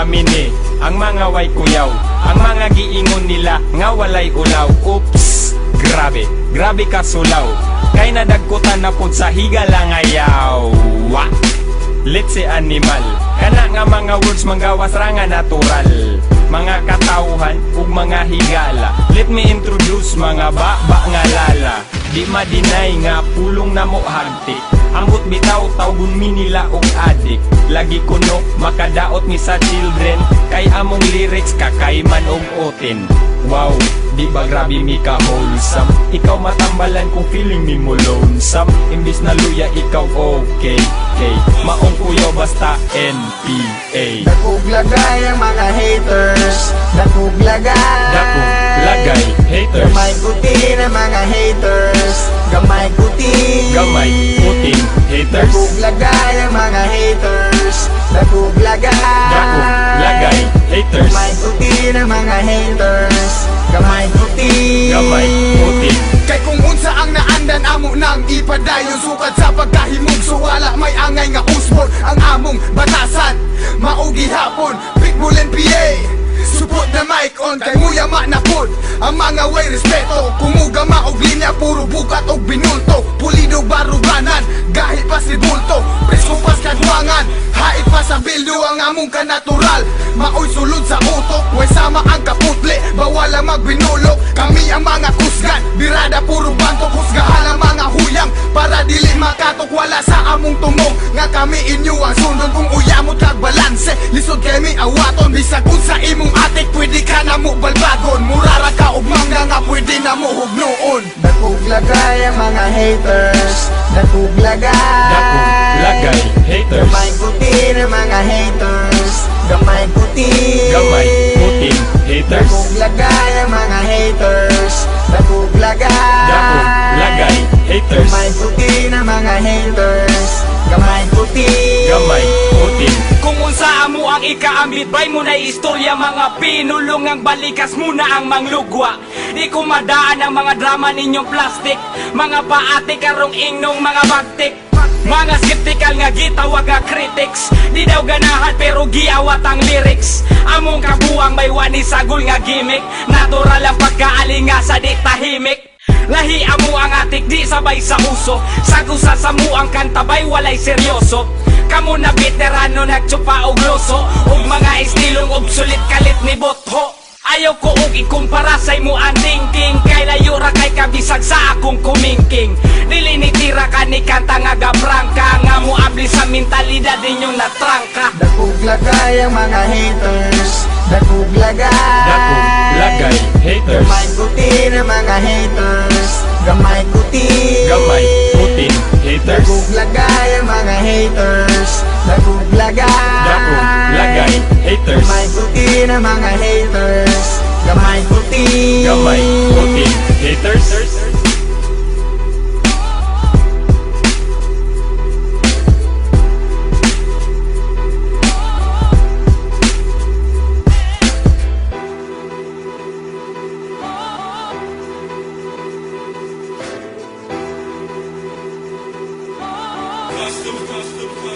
mini, ang mga way kuyaw, ang mga giingon nila nga walay ulaw. Oops, grabe, grabe ka sulaw, kay nadagkutan na pud sa higala ngayaw. Wa, let's say animal, kana nga mga words manggawas ra nga natural, mga katawhan ug mga higala. Let me introduce mga baba nga lala, di ma-deny nga pulong na mo hagti. Ambot bitaw tawgon mi nila og adik, lagi kuno makadaot mi sa children, kay among lyrics kakayman og oten. Wow, di ba grabe mi ka wholesome, ikaw matambalan kung feeling mi mo lonesome. Imbis na luya ikaw okay, okay, maong kuyaw basta NPA. Dakog lagay ang mga haters, dakog lagay, Dakog lagay haters, gamay kuti na mga haters, gamay kuti, gamay puting haters. dakog lagay ang mga haters, dakog lagay, Dakog lagay haters, gamay kuti na mga haters, gamay kuti, gamay puting. Kay kung unsa ang naandan amo nang ipadayon sukad sa pagkahimog, so wala may angay nga usbon ang among batasan. Maugi hapon, Big Bull NPA, support na mic on kay muyama na pod ang mga way respeto. Kumugama og linya, puro bukat og binulto, pulido baruganan, gahi pa si bulto, presko pas kagwangan, hait pa sa bildo ang among kanatural. Maoy sulod sa utok, way sama ang kaputle, bawal ang magbinulok. Kami ang mga kusgan, birada puro bantok, husgahan ang mga huyang, para dili makatok wala sa among tumong. Nga kami inyo ang sundon kung uyamot kag balanse, lisod kay mi awaton. Bisag kung sa imong atik, pwede ka na mo balbagon, murara ka og mangga nga pwede na mo hugnoon. dakog lagay ang mga haters, dakog lagay, Dakog lagay haters, gamay kuti na mga haters, gamay kuti, gamay puting haters. dakog lagay ang mga haters, dakog lagay, Dakog lagay haters, gamay kuti na mga haters, gamay kuti, gamay puting. Kung unsa amo ang ikaambit, bay mo na istorya, mga pinulong ang balikas muna ang manglugwa. Di ko madaan ang mga drama ninyong plastic, mga paate karong ingnong mga bagtik. Mga skeptical nga gitawag nga critics, di daw ganahan pero giawat ang lyrics. Among kabuang may wani sagol nga gimmick, natural ang pagkaalinga sa di tahimik. Lahi amo ang atik di sabay sa uso, sagusa sa mo ang kantabay walay seryoso. Kamo na veterano nagtsupa og loso, og mga estilong obsolete kalit ni botho. Ayaw ko og ikumpara sa imo ang thinking, kay layo ra kay kabisag sa akong kumingking. Dili ni tira ka ni kanta nga gabrangka, nga mo abli sa mentalidad ninyong natrangka. dakog lagay ang mga haters, dakog lagay, Dakog lagay haters, gamay kuti na mga haters, gamay kuti, gamay puting haters. dakog lagay ang mga haters, dakog lagay, Dakog lagay haters, gamay kuti na mga haters, gamay kuti, gamay puting haters. Custom.